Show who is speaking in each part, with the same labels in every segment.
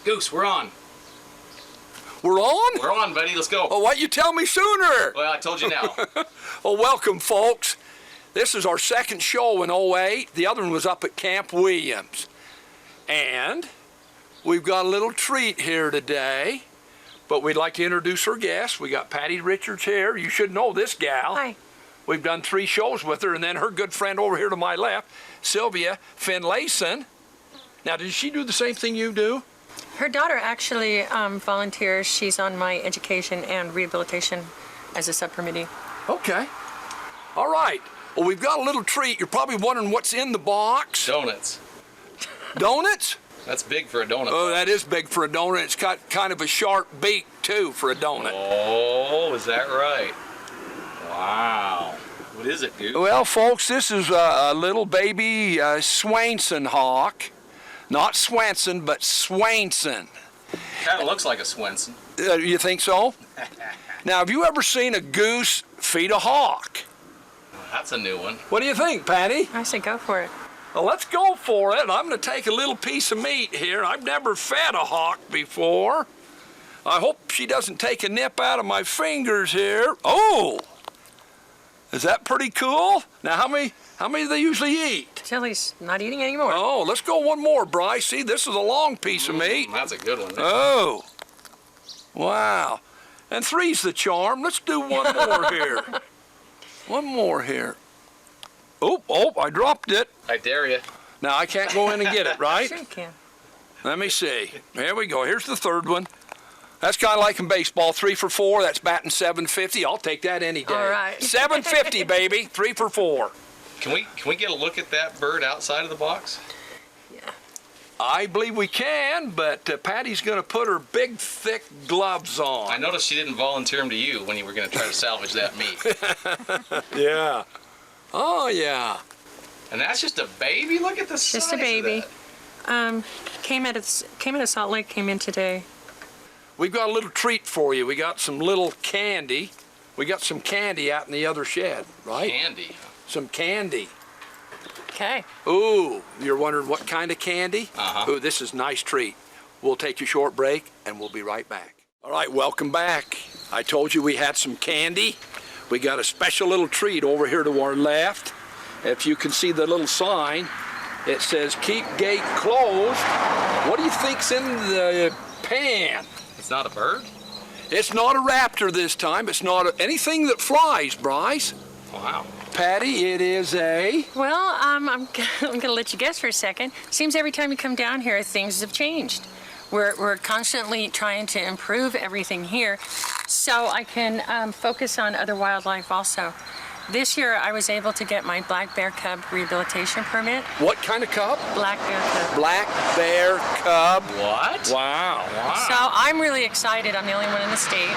Speaker 1: Goose, we're on.
Speaker 2: We're on?
Speaker 1: We're on, buddy. Let's go.
Speaker 2: Oh, why you tell me sooner?
Speaker 1: Well, I told you now.
Speaker 2: Well, welcome, folks. This is our second show in 08. The other one was up at Camp Williams. And we've got a little treat here today. But we'd like to introduce our guest. We got Patty Richards here. You should know this gal.
Speaker 3: Hi.
Speaker 2: We've done 3 shows with her, and then her good friend over here to my left, Sylvia Finlayson. Now, did she do the same thing you do?
Speaker 3: Her daughter actually volunteers. She's on my education and rehabilitation as a subcommittee.
Speaker 2: Okay. All right. Well, we've got a little treat. You're probably wondering what's in the box.
Speaker 1: Donuts.
Speaker 2: Donuts?
Speaker 1: That's big for a donut.
Speaker 2: Oh, that is big for a donut. It's got kind of a sharp beak, too, for a donut.
Speaker 1: Oh, is that right? Wow. What is it, dude?
Speaker 2: Well, folks, this is a little baby Swainson hawk. Not Swenson, but Swainson.
Speaker 1: Kind of looks like a Swenson.
Speaker 2: You think so? Now, have you ever seen a goose feed a hawk?
Speaker 1: That's a new one.
Speaker 2: What do you think, Patty?
Speaker 3: I say go for it.
Speaker 2: Well, let's go for it. I'm going to take a little piece of meat here. I've never fed a hawk before. I hope she doesn't take a nip out of my fingers here. Oh! Is that pretty cool? Now, how many do they usually eat?
Speaker 3: Tilly's not eating anymore.
Speaker 2: Oh, let's go one more, Bryce. See, this is a long piece of meat.
Speaker 1: That's a good one.
Speaker 2: Oh, wow. And 3's the charm. Let's do one more here. One more here. Oh, I dropped it.
Speaker 1: I dare you.
Speaker 2: Now, I can't go in and get it, right?
Speaker 3: Sure you can.
Speaker 2: Let me see. Here we go. Here's the 3rd one. That's kind of like in baseball, 3 for 4. That's batting 750. I'll take that any day.
Speaker 3: All right.
Speaker 2: 750, baby. 3 for 4.
Speaker 1: Can we get a look at that bird outside of the box?
Speaker 3: Yeah.
Speaker 2: I believe we can, but Patty's going to put her big, thick gloves on.
Speaker 1: I noticed she didn't volunteer them to you when you were going to try to salvage that meat.
Speaker 2: Yeah. Oh, yeah.
Speaker 1: And that's just a baby? Look at the size
Speaker 3: Just a baby.
Speaker 1: of that.
Speaker 3: Came out of Salt Lake. Came in today.
Speaker 2: We've got a little treat for you. We got some little candy. We got some candy out in the other shed, right?
Speaker 1: Candy.
Speaker 2: Some candy.
Speaker 3: Okay.
Speaker 2: Ooh, you're wondering what kind of candy?
Speaker 1: Uh-huh.
Speaker 2: Ooh, this is a nice treat. We'll take a short break, and we'll be right back. All right, welcome back. I told you we had some candy. We got a special little treat over here to our left. If you can see the little sign, it says, "Keep gate closed." What do you think's in the pan?
Speaker 1: It's not a bird?
Speaker 2: It's not a raptor this time. It's not anything that flies, Bryce.
Speaker 1: Wow.
Speaker 2: Patty, it is a...
Speaker 3: Well, I'm going to let you guess for a second. Seems every time you come down here, things have changed. We're constantly trying to improve everything here so I can focus on other wildlife also. This year, I was able to get my black bear cub rehabilitation permit.
Speaker 2: What kind of cub?
Speaker 3: Black bear cub.
Speaker 2: Black bear cub.
Speaker 1: What?
Speaker 2: Wow.
Speaker 3: So I'm really excited. I'm the only one in the state.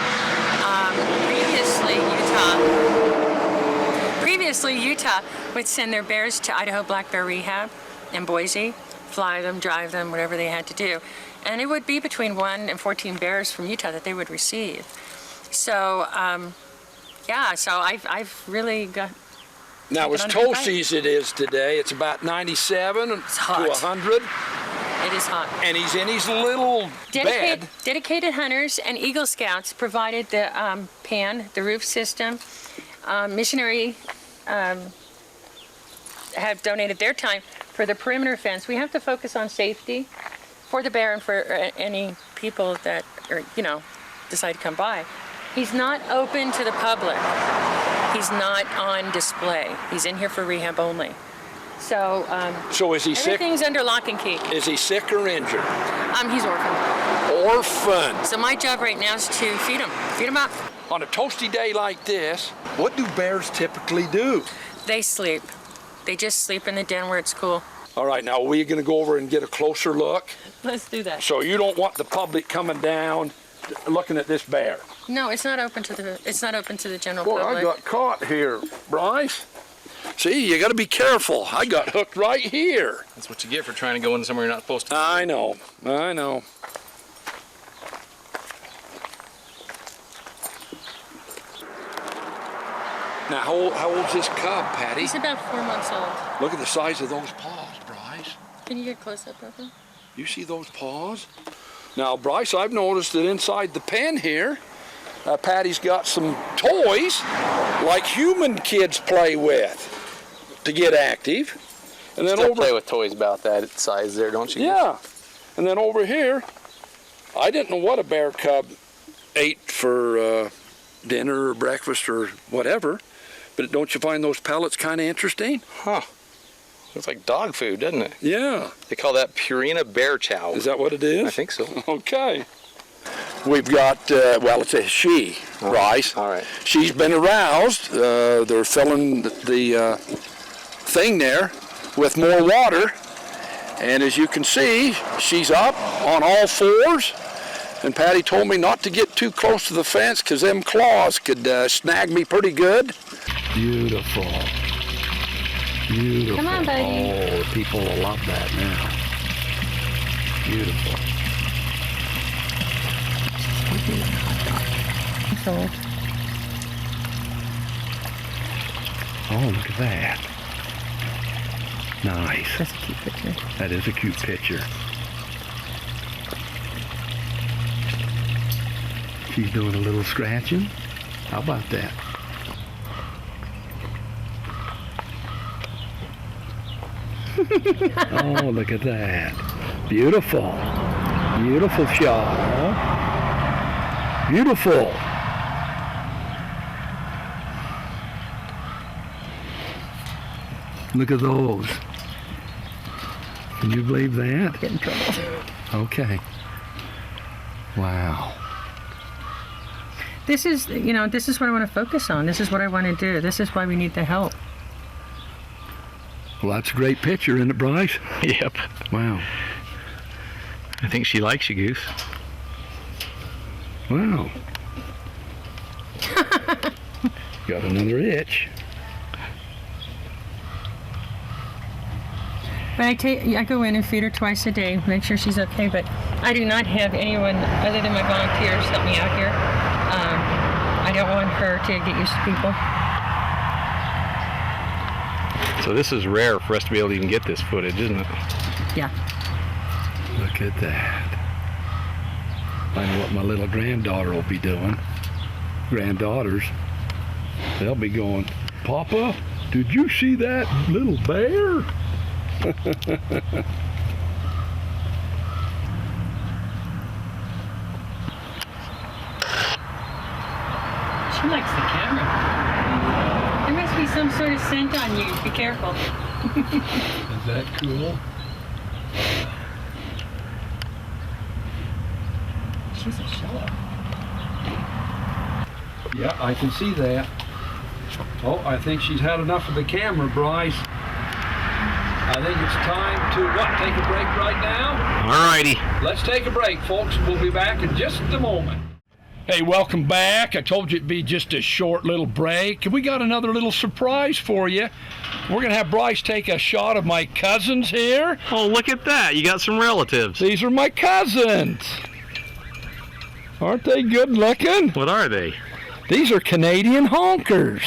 Speaker 3: Previously, Utah would send their bears to Idaho Black Bear Rehab in Boise, fly them, drive them, whatever they had to do. And it would be between 1 and 14 bears from Utah that they would receive. So, yeah, so I've really got...
Speaker 2: Now, as toasties it is today, it's about 97 to 100.
Speaker 3: It is hot.
Speaker 2: And he's in his little bed.
Speaker 3: Dedicated hunters and Eagle Scouts provided the pan, the roof system. Missionary have donated their time for the perimeter fence. We have to focus on safety for the bear and for any people that decide to come by. He's not open to the public. He's not on display. He's in here for rehab only. So,
Speaker 2: so is he sick?
Speaker 3: Everything's under lock and key.
Speaker 2: Is he sick or injured?
Speaker 3: He's orphaned.
Speaker 2: Orphan.
Speaker 3: So my job right now is to feed him up.
Speaker 2: On a toasty day like this, what do bears typically do?
Speaker 3: They sleep. They just sleep in the den where it's cool.
Speaker 2: All right, now we're going to go over and get a closer look.
Speaker 3: Let's do that.
Speaker 2: So you don't want the public coming down looking at this bear?
Speaker 3: No, it's not open to the general
Speaker 2: Boy,
Speaker 3: public.
Speaker 2: I got caught here, Bryce. See, you got to be careful. I got hooked right here.
Speaker 1: That's what you get for trying to go into somewhere you're not supposed to.
Speaker 2: I know. Now, how old's this cub, Patty?
Speaker 3: He's about 4 months old.
Speaker 2: Look at the size of those paws, Bryce.
Speaker 3: Can you get close up of him?
Speaker 2: You see those paws? Now, Bryce, I've noticed that inside the pen here, Patty's got some toys like human kids play with to get active. And then
Speaker 4: Still play with toys about that size there, don't you?
Speaker 2: Yeah. And then over here, I didn't know what a BearCub ate for dinner or breakfast or whatever, but don't you find those pellets kind of interesting?
Speaker 4: Huh. Looks like dog food, doesn't it?
Speaker 2: Yeah.
Speaker 4: They call that Purina Bear Chow.
Speaker 2: Is that what it is?
Speaker 4: I think so.
Speaker 2: Okay. We've got, well, it's a she, Bryce.
Speaker 4: All right.
Speaker 2: She's been aroused. They're filling the thing there with more water. And as you can see, she's up on all fours. And Patty told me not to get too close to the fence because them claws could snag me pretty good. Beautiful. Beautiful.
Speaker 3: Come on, buddy.
Speaker 2: Oh, people will love that now. Beautiful. Oh, look at that. Nice.
Speaker 3: That's a cute picture.
Speaker 2: That is a cute picture. She's doing a little scratching. How about that? Oh, look at that. Beautiful. Beautiful shot, huh? Beautiful. Look at those. Can you believe that?
Speaker 3: Get in trouble.
Speaker 2: Okay. Wow.
Speaker 3: This is, you know, this is what I want to focus on. This is what I want to do. This is why we need the help.
Speaker 2: Well, that's a great picture, isn't it, Bryce?
Speaker 4: Yep.
Speaker 2: Wow.
Speaker 4: I think she likes you, Goose.
Speaker 2: Wow. Got another itch.
Speaker 3: But I go in and feed her twice a day, make sure she's okay. But I do not have anyone other than my volunteers help me out here. I don't want her to get used to people.
Speaker 4: So this is rare for us to be able to even get this footage, isn't it?
Speaker 3: Yeah.
Speaker 2: Look at that. I know what my little granddaughter will be doing. Granddaughters. They'll be going, Papa, did you see that little bear?
Speaker 3: She likes the camera. There must be some sort of scent on you. Be careful.
Speaker 2: Is that cool?
Speaker 3: She's a show-up.
Speaker 2: Yeah, I can see that. Oh, I think she's had enough of the camera, Bryce. I think it's time to, what, take a break right now?
Speaker 4: All righty.
Speaker 2: Let's take a break, folks. We'll be back in just a moment. Hey, welcome back. I told you it'd be just a short little break. We got another little surprise for you. We're going to have Bryce take a shot of my cousins here.
Speaker 4: Oh, look at that. You got some relatives.
Speaker 2: These are my cousins. Aren't they good looking?
Speaker 4: What are they?
Speaker 2: These are Canadian honkers.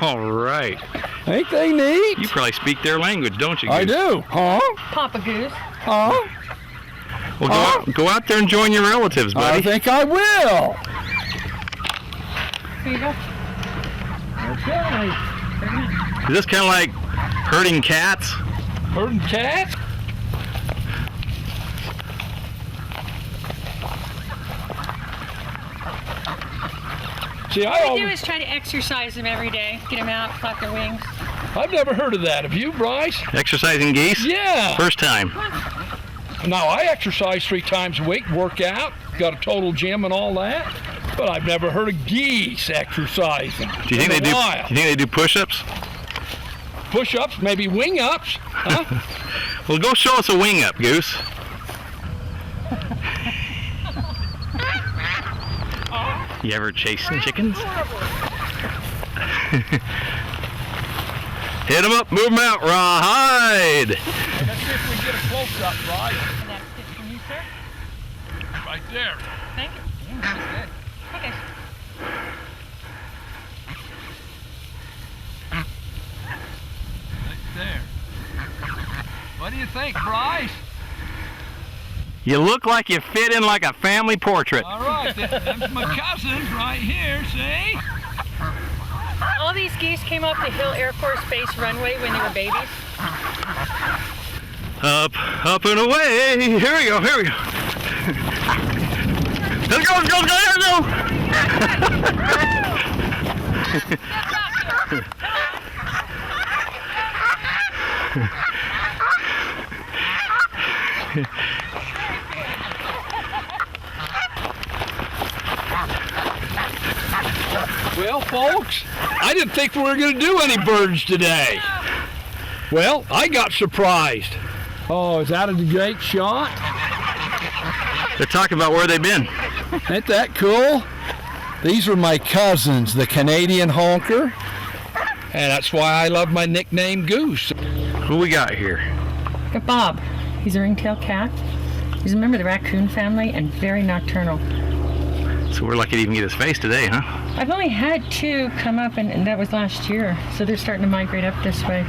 Speaker 4: All right.
Speaker 2: Ain't they neat?
Speaker 4: You probably speak their language, don't you, Goose?
Speaker 2: I do. Huh?
Speaker 3: Papa Goose.
Speaker 2: Huh?
Speaker 4: Well, go out there and join your relatives, buddy.
Speaker 2: I think I will.
Speaker 3: Here you go.
Speaker 2: Okay.
Speaker 4: Is this kind of like herding cats?
Speaker 2: Herding cats? See,
Speaker 3: What I do is try to exercise them every day. Get them out, flap their wings.
Speaker 2: I've never heard of that. Have you, Bryce?
Speaker 4: Exercising geese?
Speaker 2: Yeah.
Speaker 4: First time.
Speaker 2: Now, I exercise 3 times a week, work out, got a total gym and all that, but I've never heard of geese exercising.
Speaker 4: Do you think they do push-ups?
Speaker 2: Push-ups, maybe wing-ups, huh?
Speaker 4: Well, go show us a wing-up, Goose. You ever chasing chickens? Hit them up, move them out, rawhide.
Speaker 2: Let's see if we get a close-up, right?
Speaker 3: And that's it from you, sir.
Speaker 2: Right there.
Speaker 3: Thank you. Okay.
Speaker 2: Right there. What do you think, Bryce?
Speaker 4: You look like you fit in like a family portrait.
Speaker 2: All right, that's my cousins right here, see?
Speaker 3: All these geese came off the Hill Air Force Base runway when they were babies.
Speaker 4: Up and away. Here we go, here we go. Let's go, let's go, let's go,
Speaker 2: Well, folks, I didn't think we were going to do any birds today. Well, I got surprised. Oh, is that a great shot?
Speaker 4: They're talking about where they've been.
Speaker 2: Ain't that cool? These are my cousins, the Canadian honker. And that's why I love my nickname Goose.
Speaker 4: Who we got here?
Speaker 3: Got Bob. He's a ringtail cat. He's a member of the raccoon family and very nocturnal.
Speaker 4: So we're lucky to even get his face today, huh?
Speaker 3: I've only had 2 come up, and that was last year. So they're starting to migrate up this way.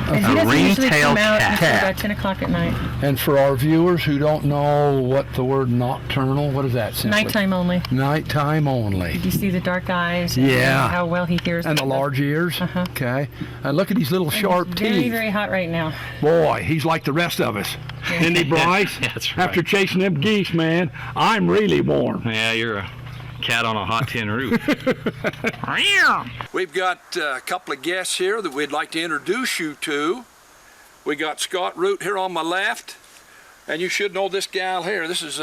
Speaker 3: And he doesn't usually come out until about 10 o'clock at night.
Speaker 2: And for our viewers who don't know what the word nocturnal, what is that simply?
Speaker 3: Nighttime only.
Speaker 2: Nighttime only.
Speaker 3: You see the dark eyes and
Speaker 2: Yeah.
Speaker 3: how well he hears.
Speaker 2: And the large ears.
Speaker 3: Uh-huh.
Speaker 2: Okay. And look at these little sharp
Speaker 3: It's
Speaker 2: teeth.
Speaker 3: very, very hot right now.
Speaker 2: Boy, he's like the rest of us. Isn't he, Bryce?
Speaker 4: Yeah, that's right.
Speaker 2: After chasing them geese, man, I'm really warm.
Speaker 4: Yeah, you're a cat on a hot tin roof.
Speaker 2: We've got a couple of guests here that we'd like to introduce you to. We got Scott Root here on my left, and you should know this gal here. This is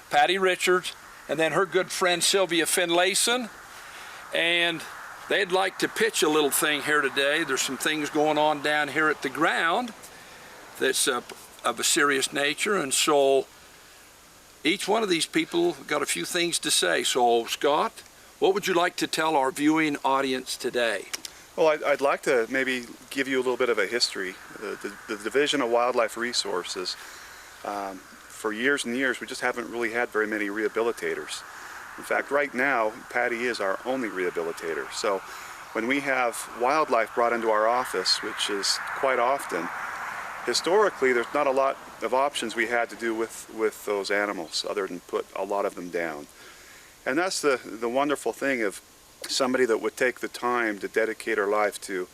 Speaker 2: Patty Richards, and then her good friend Sylvia Finlayson. And they'd like to pitch a little thing here today. There's some things going on down here at the ground that's of a serious nature, and so each one of these people got a few things to say. So Scott, what would you like to tell our viewing audience today?
Speaker 5: Well, I'd like to maybe give you a little bit of a history. The Division of Wildlife Resources, for years and years, we just haven't really had very many rehabilitators. In fact, right now, Patty is our only rehabilitator. So when we have wildlife brought into our office, which is quite often, historically, there's not a lot of options we had to do with those animals other than put a lot of them down. And that's the wonderful thing of somebody that would take the time to dedicate her life to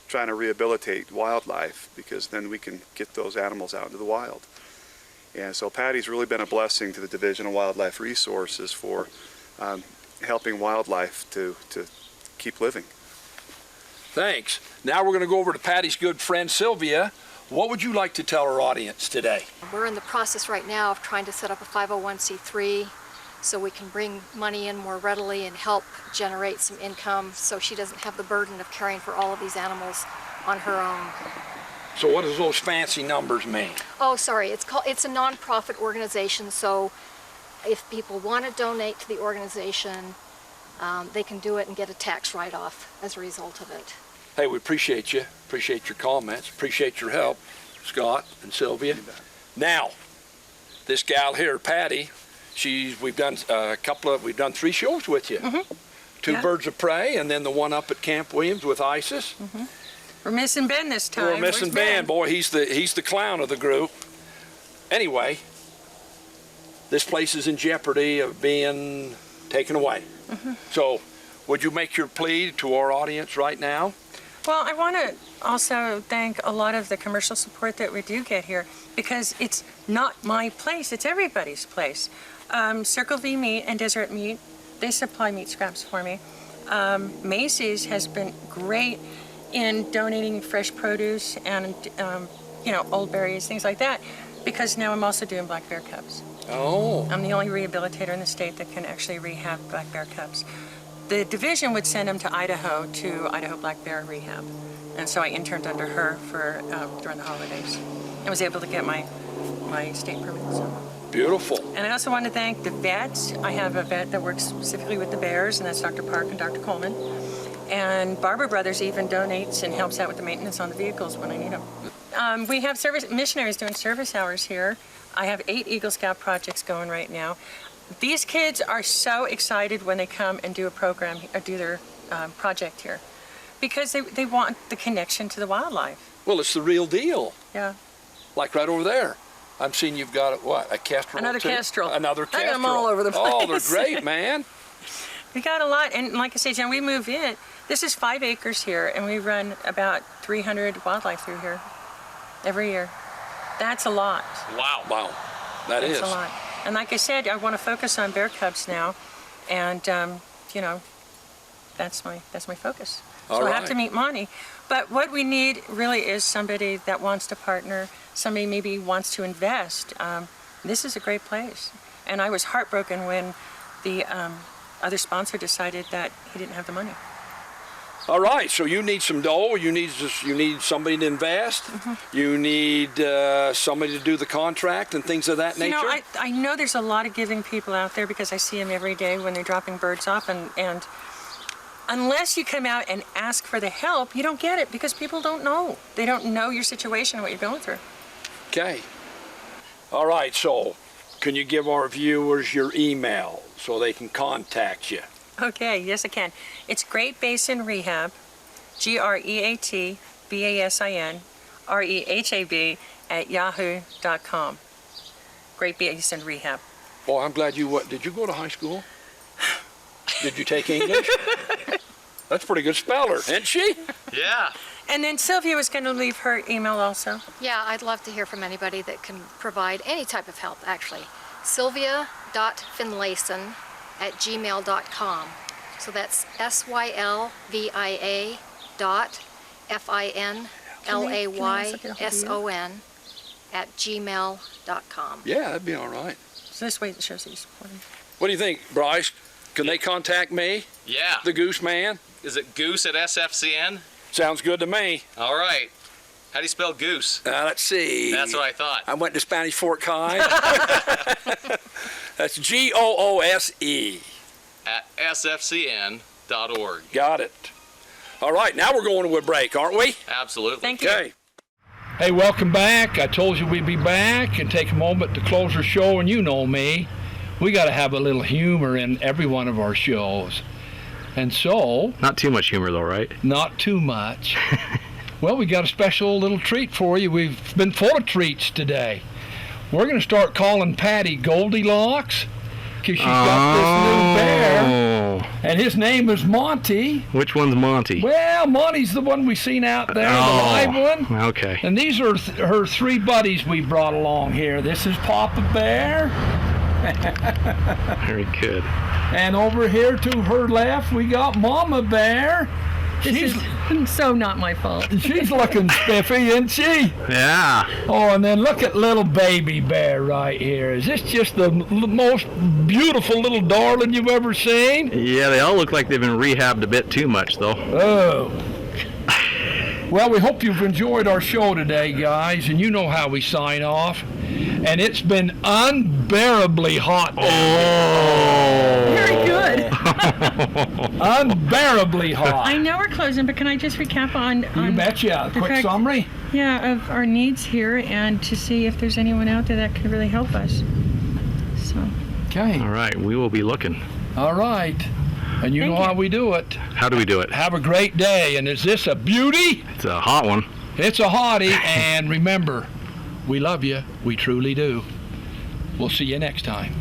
Speaker 5: trying to rehabilitate wildlife, because then we can get those animals out into the wild. And so Patty's really been a blessing to the Division of Wildlife Resources for helping wildlife to keep living.
Speaker 2: Thanks. Now we're going to go over to Patty's good friend Sylvia. What would you like to tell our audience today?
Speaker 6: We're in the process right now of trying to set up a 501c3 so we can bring money in more readily and help generate some income so she doesn't have the burden of caring for all of these animals on her own.
Speaker 2: So what does those fancy numbers mean?
Speaker 6: Oh, sorry, it's a non-profit organization, so if people want to donate to the organization, they can do it and get a tax write-off as a result of it.
Speaker 2: Hey, we appreciate you, appreciate your comments, appreciate your help, Scott and Sylvia. Now, this gal here, Patty, we've done 3 shows with you.
Speaker 3: Mm-hmm.
Speaker 2: 2 Birds of Prey, and then the one up at Camp Williams with Isis.
Speaker 3: Mm-hmm. We're missing Ben this time.
Speaker 2: We're missing Ben. Boy, he's the clown of the group. Anyway, this place is in jeopardy of being taken away.
Speaker 3: Mm-hmm.
Speaker 2: So, would you make your plea to our audience right now?
Speaker 3: Well, I want to also thank a lot of the commercial support that we do get here, because it's not my place, it's everybody's place. Circle V Meat and Deseret Meat, they supply meat scraps for me. Macy's has been great in donating fresh produce and, old berries, things like that, because now I'm also doing black bear cubs.
Speaker 2: Oh.
Speaker 3: I'm the only rehabilitator in the state that can actually rehab black bear cubs. The division would send them to Idaho Black Bear Rehab. And so I interned under her for during the holidays and was able to get my state permit. So.
Speaker 2: Beautiful.
Speaker 3: And I also want to thank the vets. I have a vet that works specifically with the bears, and that's Dr. Park and Dr. Coleman. And Barber Brothers even donates and helps out with the maintenance on the vehicles when I need them. We have missionaries doing service hours here. I have 8 Eagle Scout projects going right now. These kids are so excited when they come and do a program, or do their project here, because they want the connection to the wildlife.
Speaker 2: Well, it's the real deal.
Speaker 3: Yeah.
Speaker 2: Like right over there. I'm seeing you've got, what, a kestrel?
Speaker 3: Another
Speaker 2: too?
Speaker 3: kestrel.
Speaker 2: Another kestrel.
Speaker 3: I got them all over the place.
Speaker 2: Oh, they're great, man.
Speaker 3: We got a lot, and like I say, John, we move in. This is 5 acres here, and we run about 300 wildlife through here every year. That's a lot.
Speaker 1: Wow.
Speaker 2: Wow, that is.
Speaker 3: That's a lot. And like I said, I want to focus on bear cubs now, and you know, that's my focus.
Speaker 2: All
Speaker 3: so I
Speaker 2: right.
Speaker 3: have to meet Monty. But what we need really is somebody that wants to partner, somebody maybe wants to invest. This is a great place. And I was heartbroken when the other sponsor decided that he didn't have the money.
Speaker 2: All right, so you need some dough, you need somebody to invest, you need somebody to do the contract and things of that nature?
Speaker 3: You know, I know there's a lot of giving people out there because I see them every day when they're dropping birds off, and unless you come out and ask for the help, you don't get it because people don't know. They don't know your situation and what you're going through.
Speaker 2: Okay. All right, so can you give our viewers your email so they can contact you?
Speaker 3: Okay, yes I can. It's Great Basin Rehab, GreatBasinRehab @yahoo.com. Great Basin Rehab.
Speaker 2: Boy, I'm glad you went. Did you go to high school? Did you take English? That's a pretty good speller, isn't she?
Speaker 1: Yeah.
Speaker 3: And then Sylvia was going to leave her email also.
Speaker 6: Yeah, I'd love to hear from anybody that can provide any type of help, actually. Sylvia.finlayson@gmail.com. So that's SYLVIA.FINLAYSON@gmail.com.
Speaker 2: Yeah, that'd be all right.
Speaker 3: So this way it shows that you're supporting.
Speaker 2: What do you think, Bryce? Can they contact me,
Speaker 1: Yeah.
Speaker 2: the Goose Man?
Speaker 1: Is it Goose at SFCN?
Speaker 2: Sounds good to me.
Speaker 1: All right. How do you spell goose?
Speaker 2: Let's see.
Speaker 1: That's what I thought.
Speaker 2: I went to Spanish Fort High. That's GOOSE.
Speaker 1: At sfcn.org.
Speaker 2: Got it. All right, now we're going to a break, aren't we?
Speaker 1: Absolutely.
Speaker 3: Thank you.
Speaker 2: Okay. Hey, welcome back. I told you we'd be back and take a moment to close our show, and you know me. We got to have a little humor in every one of our shows. And so,
Speaker 4: Not too much humor though, right?
Speaker 2: not too much. Well, we got a special little treat for you. We've been full of treats today. We're going to start calling Patty Goldilocks because she's got this new bear, and his name is Monty.
Speaker 4: Which one's Monty?
Speaker 2: Well, Monty's the one we seen out there, the live one.
Speaker 4: Okay.
Speaker 2: And these are her three buddies we brought along here. This is Papa Bear.
Speaker 4: Very good.
Speaker 2: And over here to her left, we got Mama Bear.
Speaker 3: This is so not my fault.
Speaker 2: She's looking spiffy, isn't she?
Speaker 4: Yeah.
Speaker 2: Oh, and then look at little baby bear right here. Is this just the most beautiful little darling you've ever seen?
Speaker 4: Yeah, they all look like they've been rehabbed a bit too much though.
Speaker 2: Oh. Well, we hope you've enjoyed our show today, guys, and you know how we sign off. And it's been unbearably hot.
Speaker 3: Very good.
Speaker 2: Unbearably hot.
Speaker 3: I know we're closing, but can I just recap on
Speaker 2: You betcha.
Speaker 3: the
Speaker 2: Quick
Speaker 3: fact-
Speaker 2: summary.
Speaker 3: Yeah, of our needs here and to see if there's anyone out there that could really help us. So,
Speaker 2: Okay.
Speaker 4: All right, we will be looking.
Speaker 2: All right. And you
Speaker 3: Thank
Speaker 2: know
Speaker 3: you.
Speaker 2: how we do it.
Speaker 4: How do we do it?
Speaker 2: Have a great day. And is this a beauty?
Speaker 4: It's a hot one.
Speaker 2: It's a hottie. And remember, we love you. We truly do. We'll see you next time.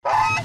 Speaker 7: Bye.